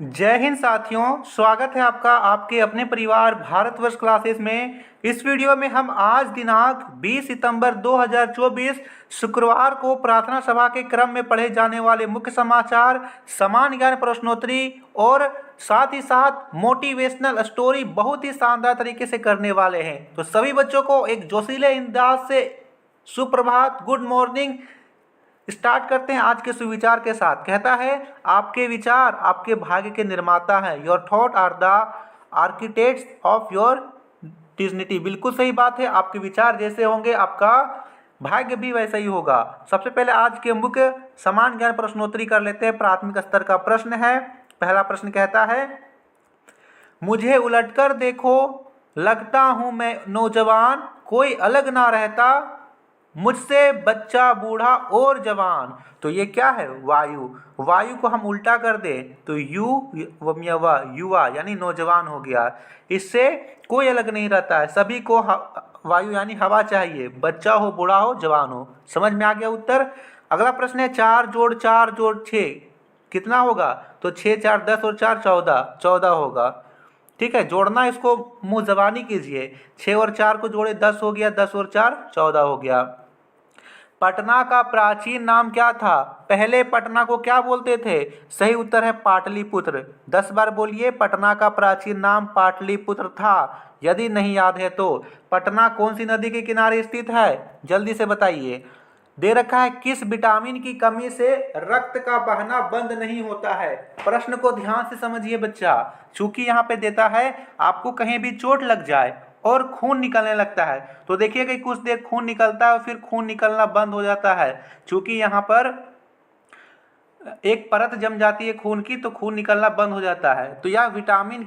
जय हिंद साथियों, स्वागत है आपका आपके अपने परिवार भारतवर्ष क्लासेस में। इस वीडियो में हम आज दिनांक 20 सितंबर 2024 शुक्रवार को प्रार्थना सभा के क्रम में पढ़े जाने वाले मुख्य समाचार, समान ज्ञान प्रश्नोत्तरी और साथ ही साथ मोटिवेशनल स्टोरी बहुत ही शानदार तरीके से करने वाले हैं। तो सभी बच्चों को एक जोशीले अंदाज से सुप्रभात, गुड मॉर्निंग। स्टार्ट करते हैं आज के सुविचार के साथ। कहता है, आपके विचार आपके भाग्य के निर्माता हैं। Your thought are the architects of your dignity. बिल्कुल सही बात है, आपके विचार जैसे होंगे आपका भाग्य भी वैसा ही होगा। सबसे पहले आज के मुख्य समान ज्ञान प्रश्नोत्तरी कर लेते हैं। प्राथमिक स्तर का प्रश्न है। पहला प्रश्न कहता है, मुझे उलटकर देखो, लगता हूं मैं नौजवान, कोई अलग ना रहता मुझसे बच्चा, बूढ़ा और जवान। तो ये क्या है? वायु। वायु को हम उल्टा कर दें तो युवा यानी नौजवान हो गया। इससे कोई अलग नहीं रहता है, सभी को वायु यानी हवा चाहिए, बच्चा हो, बूढ़ा हो, जवान हो। समझ में आ गया उत्तर। अगला प्रश्न है, 4 जोड़ 4 जोड़ 6 कितना होगा? तो 6 4 10 और 4 14 होगा। ठीक है, जोड़ना इसको मुंह जबानी कीजिए। 6 और 4 को जोड़े 10 हो गया, 10 और 4 14 हो गया। पटना का प्राचीन नाम क्या था? पहले पटना को क्या बोलते थे? सही उत्तर है पाटलिपुत्र। 10 बार बोलिए, पटना का प्राचीन नाम पाटलिपुत्र था। यदि नहीं याद है तो पटना कौन सी नदी के किनारे स्थित है? जल्दी से बताइए। दे रखा है, किस विटामिन की कमी से रक्त का बहना बंद नहीं होता है? प्रश्न को ध्यान से समझिए बच्चा, चूंकि यहाँ पे देता है आपको कहीं भी चोट लग जाए और खून निकलने लगता है तो देखिए कि कुछ देर खून निकलता है और फिर खून निकलना बंद हो जाता है। चूंकि यहाँ पर एक परत जम जाती है खून की तो खून निकलना बंद हो जाता है। तो यह विटामिन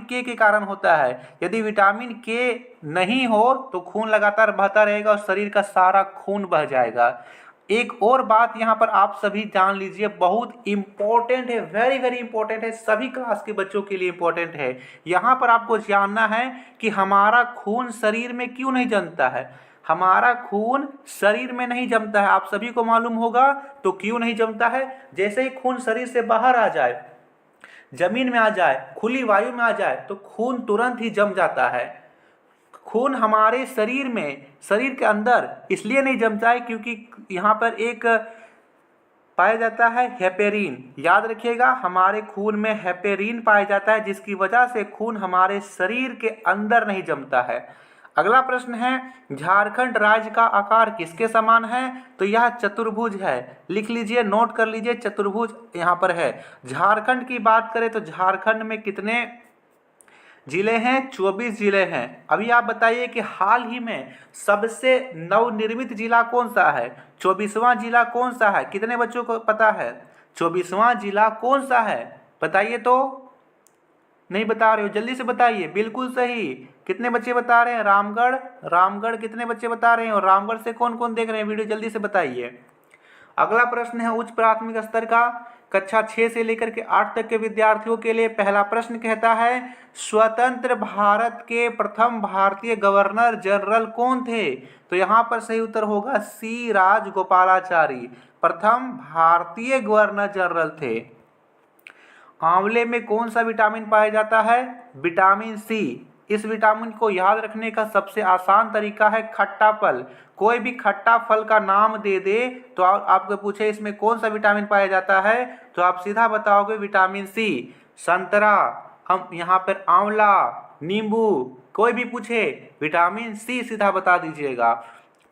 के के कारण होता है। यदि विटामिन के नहीं हो तो खून लगातार बहता रहेगा और शरीर का सारा खून बह जाएगा। एक और बात यहाँ पर आप सभी जान लीजिए, बहुत इंपॉर्टेंट है, वेरी वेरी इंपॉर्टेंट है, सभी क्लास के बच्चों के लिए इंपॉर्टेंट है। यहाँ पर आपको जानना है कि हमारा खून शरीर में क्यों नहीं जमता है। हमारा खून शरीर में नहीं जमता है, आप सभी को मालूम होगा। तो क्यों नहीं जमता है? जैसे ही खून शरीर से बाहर आ जाए, जमीन में आ जाए, खुली वायु में आ जाए तो खून तुरंत ही जम जाता है। खून हमारे शरीर में, शरीर के अंदर इसलिए नहीं जमता है क्योंकि यहाँ पर एक पाया जाता है हेपेरिन। याद रखिएगा, हमारे खून में हेपेरिन पाया जाता है जिसकी वजह से खून हमारे शरीर के अंदर नहीं जमता है। अगला प्रश्न है, झारखंड राज्य का आकार किसके समान है? तो यह चतुर्भुज है। लिख लीजिए, नोट कर लीजिए, चतुर्भुज यहाँ पर है। झारखंड की बात करें तो झारखंड में कितने जिले हैं? 24 जिले हैं। अभी आप बताइए कि हाल ही में सबसे नवनिर्मित जिला कौन सा है? 24वां जिला कौन सा है? कितने बच्चों को पता है 24वां जिला कौन सा है? बताइए। तो नहीं बता रहे हो, जल्दी से बताइए। बिल्कुल सही। कितने बच्चे बता रहे हैं? रामगढ़। रामगढ़ कितने बच्चे बता रहे हैं? और रामगढ़ से कौन कौन देख रहे हैं वीडियो? जल्दी से बताइए। अगला प्रश्न है उच्च प्राथमिक स्तर का, कक्षा 6 से लेकर के 8 तक के विद्यार्थियों के लिए। पहला प्रश्न कहता है, स्वतंत्र भारत के प्रथम भारतीय गवर्नर जनरल कौन थे? तो यहाँ पर सही उत्तर होगा सी राजगोपालाचारी, प्रथम भारतीय गवर्नर जनरल थे। आंवले में कौन सा विटामिन पाया जाता है? Vitamin C. इस विटामिन को याद रखने का सबसे आसान तरीका है खट्टा फल। कोई भी खट्टा फल का नाम दे दे तो आपको पूछे इसमें कौन सा विटामिन पाया जाता है तो आप सीधा बताओगे विटामिन सी। संतरा, हम यहाँ पर आंवला, नींबू, कोई भी पूछे विटामिन सी सीधा बता दीजिएगा।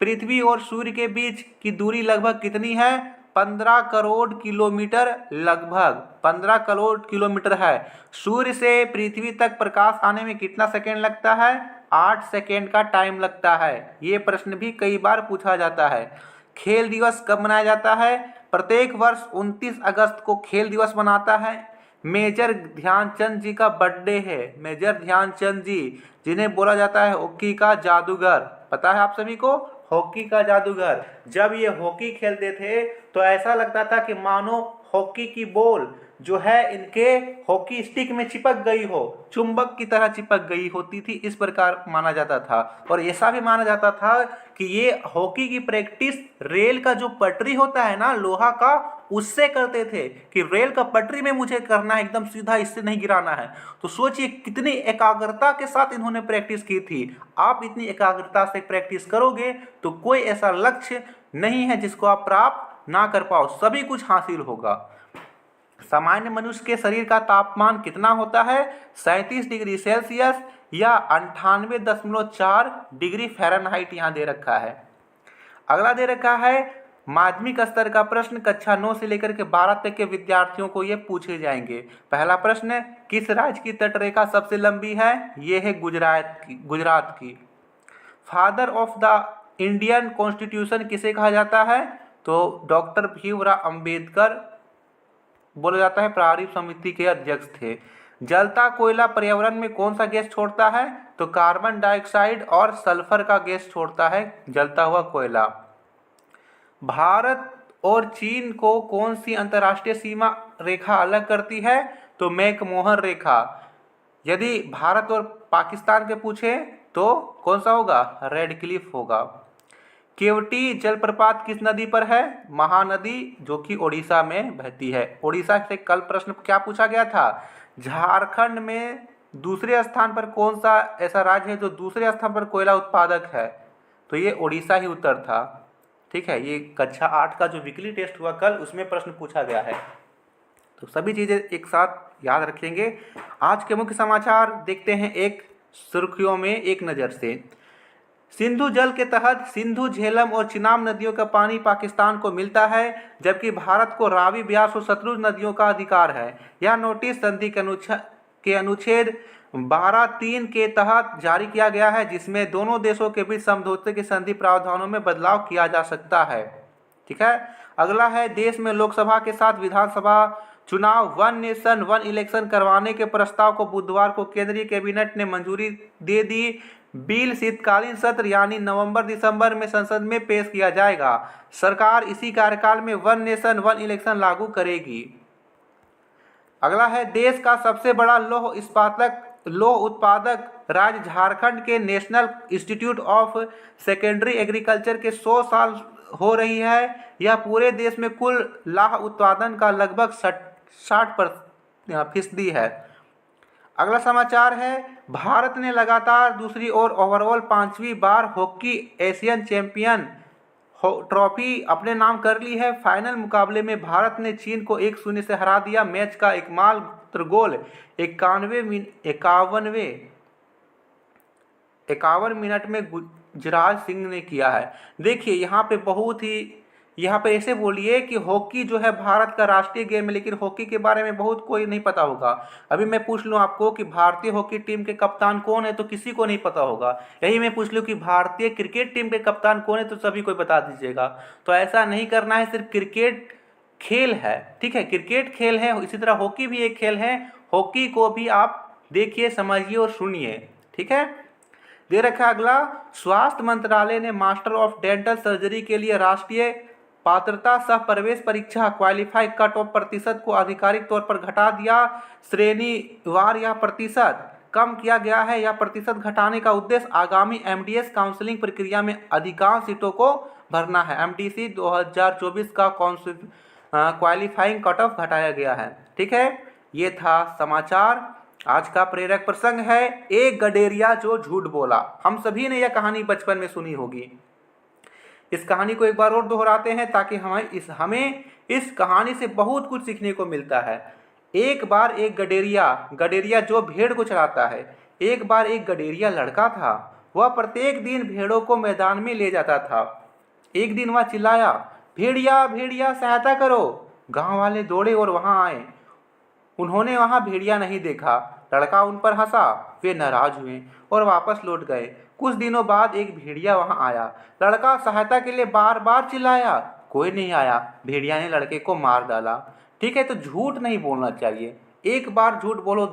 पृथ्वी और सूर्य के बीच की दूरी लगभग कितनी है? 15 करोड़ किलोमीटर, लगभग 15 करोड़ किलोमीटर है। सूर्य से पृथ्वी तक प्रकाश आने में कितना सेकेंड लगता है? 8 सेकेंड का टाइम लगता है। ये प्रश्न भी कई बार पूछा जाता है। खेल दिवस कब मनाया जाता है? प्रत्येक वर्ष 29 अगस्त को खेल दिवस मनाता है। मेजर ध्यानचंद जी का बर्थडे है। मेजर ध्यानचंद जी, जिन्हें बोला जाता है हॉकी का जादूगर। पता है आप सभी को? हॉकी का जादूगर। जब ये हॉकी खेलते थे तो ऐसा लगता था कि मानो हॉकी की बॉल जो है इनके हॉकी स्टिक में चिपक गई हो, चुंबक की तरह चिपक गई होती थी, इस प्रकार माना जाता था। और ऐसा भी माना जाता था कि ये हॉकी की प्रैक्टिस रेल का जो पटरी होता है ना, लोहा का, उससे करते थे कि रेल का पटरी में मुझे करना है, एकदम सीधा, इससे नहीं गिराना है। तो सोचिए कितनी एकाग्रता के साथ इन्होंने प्रैक्टिस की थी। आप इतनी एकाग्रता से प्रैक्टिस करोगे तो कोई ऐसा लक्ष्य नहीं है जिसको आप प्राप्त ना कर पाओ, सभी कुछ हासिल होगा। सामान्य मनुष्य के शरीर का तापमान कितना होता है? 37 डिग्री सेल्सियस या 98.4 डिग्री फ़ारेनहाइट यहाँ दे रखा है। अगला दे रखा है माध्यमिक स्तर का प्रश्न, कक्षा 9 से लेकर के 12 तक के विद्यार्थियों को ये पूछे जाएंगे। पहला प्रश्न, किस राज्य की तटरेखा सबसे लंबी है? ये है गुजरात की। Father of the Indian constitution किसे कहा जाता है? तो डॉक्टर भीमराव अंबेडकर बोला जाता है, प्रारंभिक समिति के अध्यक्ष थे। जलता कोयला पर्यावरण में कौन सा गैस छोड़ता है? तो कार्बन डाइऑक्साइड और सल्फर का गैस छोड़ता है जलता हुआ कोयला। भारत और चीन को कौन सी अंतर्राष्ट्रीय सीमा रेखा अलग करती है? तो मैकमोहन रेखा। यदि भारत और पाकिस्तान के पूछे तो कौन सा होगा? रेड क्लिफ होगा। केवटी जलप्रपात किस नदी पर है? महानदी, जो कि ओडिशा में बहती है। ओडिशा से कल प्रश्न क्या पूछा गया था? झारखंड में दूसरे स्थान पर कौन सा ऐसा राज्य है जो दूसरे स्थान पर कोयला उत्पादक है? तो ये ओडिशा ही उत्तर था। ठीक है, ये कक्षा 8 का जो वीकली टेस्ट हुआ कल, उसमें प्रश्न पूछा गया है। तो सभी चीज़ें एक साथ याद रखेंगे। आज के मुख्य समाचार देखते हैं एक सुर्खियों में एक नज़र से। सिंधु जल के तहत सिंधु, झेलम और चिनाब नदियों का पानी पाकिस्तान को मिलता है, जबकि भारत को रावी, ब्यास और सतलुज नदियों का अधिकार है। यह नोटिस संधि के अनुच्छेद 12(3) के तहत जारी किया गया है, जिसमें दोनों देशों के बीच समझौते के संधि प्रावधानों में बदलाव किया जा सकता है। ठीक है, अगला है देश में लोकसभा के साथ विधानसभा चुनाव 1 नेशन 1 इलेक्शन करवाने के प्रस्ताव को बुधवार को केंद्रीय कैबिनेट ने मंजूरी दे दी। बिल शीतकालीन सत्र यानी नवंबर-दिसंबर में संसद में पेश किया जाएगा। सरकार इसी कार्यकाल में 1 नेशन 1 इलेक्शन लागू करेगी। अगला है देश का सबसे बड़ा लौह उत्पादक राज्य झारखंड के national institute of secondary agriculture के 100 साल हो रही है। यह पूरे देश में कुल लाह उत्पादन का लगभग 60% है। अगला समाचार है भारत ने लगातार दूसरी और ओवरऑल 5वीं बार हॉकी एशियन चैंपियन ट्रॉफी अपने नाम कर ली है। फाइनल मुकाबले में भारत ने चीन को 1-0 से हरा दिया। मैच का एकमात्र गोल 51 मिनट में गुजराज सिंह ने किया है। देखिए यहाँ पे ऐसे बोलिए कि हॉकी जो है भारत का राष्ट्रीय गेम है, लेकिन हॉकी के बारे में बहुत कोई नहीं पता होगा। अभी मैं पूछ लूँ आपको कि भारतीय हॉकी टीम के कप्तान कौन है, तो किसी को नहीं पता होगा। यही मैं पूछ लूँ कि भारतीय क्रिकेट टीम के कप्तान कौन है, तो सभी को बता दीजिएगा। तो ऐसा नहीं करना है, सिर्फ क्रिकेट खेल है। ठीक है, क्रिकेट खेल है, इसी तरह हॉकी भी एक खेल है। हॉकी को भी आप देखिए, समझिए और सुनिए। ठीक है, दे रखा अगला, स्वास्थ्य मंत्रालय ने मास्टर ऑफ डेंटल सर्जरी के लिए राष्ट्रीय पात्रता सह प्रवेश परीक्षा क्वालिफाई कट ऑफ प्रतिशत को आधिकारिक तौर पर घटा दिया। श्रेणीवार यह प्रतिशत कम किया गया है। यह प्रतिशत घटाने का उद्देश्य आगामी एमडीएस काउंसलिंग प्रक्रिया में अधिकांश सीटों को भरना है। एमडीसी 2024 का क्वालिफाइंग कट ऑफ घटाया गया है। ठीक है, ये था समाचार। आज का प्रेरक प्रसंग है एक गडेरिया जो झूठ बोला। हम सभी ने यह कहानी बचपन में सुनी होगी। इस कहानी को एक बार और दोहराते हैं ताकि हमें इस कहानी से बहुत कुछ सीखने को मिलता है। एक बार एक गडेरिया जो भेड़ को चराता है। एक बार एक गडेरिया लड़का था। वह प्रत्येक दिन भेड़ों को मैदान में ले जाता था। एक दिन वह चिल्लाया, भेड़िया भेड़िया सहायता करो। गांव वाले दौड़े और वहां आए। उन्होंने वहां भेड़िया नहीं देखा। लड़का उन पर हंसा। वे नाराज हुए और वापस लौट गए। कुछ दिनों बाद एक भेड़िया वहां आया। लड़का सहायता के लिए बार बार चिल्लाया, कोई नहीं आया। भेड़िया ने लड़के को मार डाला। ठीक है, तो झूठ नहीं बोलना चाहिए। एक बार झूठ बोलो,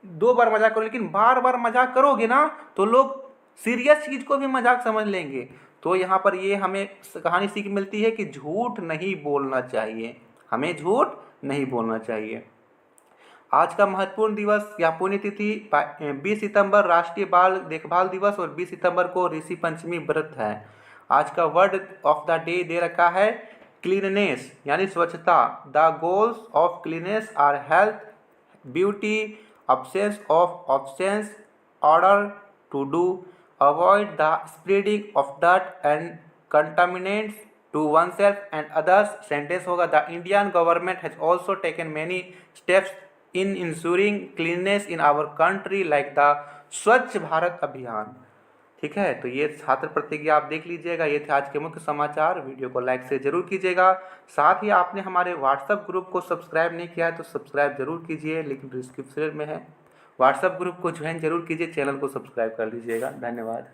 दो बार मजाक करो, लेकिन बार बार मजाक करोगे ना तो लोग सीरियस चीज को भी मजाक समझ लेंगे। तो यहाँ पर ये हमें कहानी सीख मिलती है कि झूठ नहीं बोलना चाहिए, हमें झूठ नहीं बोलना चाहिए। आज का महत्वपूर्ण दिवस या पुण्यतिथि 20 सितंबर राष्ट्रीय बाल देखभाल दिवस और 20 सितंबर को ऋषि पंचमी व्रत है। आज का वर्ड ऑफ द डे दे रखा है क्लीननेस यानी स्वच्छता। The goals of cleanliness are health, beauty, absence of absence, order to do, avoid the spreading of dirt and contaminants to oneself and others। Sentence होगा the Indian government has also taken many steps in ensuring cleanness in our country like the Swachh Bharat अभियान। ठीक है, तो ये छात्र प्रतिज्ञा आप देख लीजिएगा। ये थे आज के मुख्य समाचार। वीडियो को लाइक से जरूर कीजिएगा। साथ ही आपने हमारे व्हाट्सएप ग्रुप को सब्सक्राइब नहीं किया है तो सब्सक्राइब जरूर कीजिए, लिंक डिस्क्रिप्शन में है। व्हाट्सएप ग्रुप को ज्वाइन जरूर कीजिए, चैनल को सब्सक्राइब कर लीजिएगा। धन्यवाद।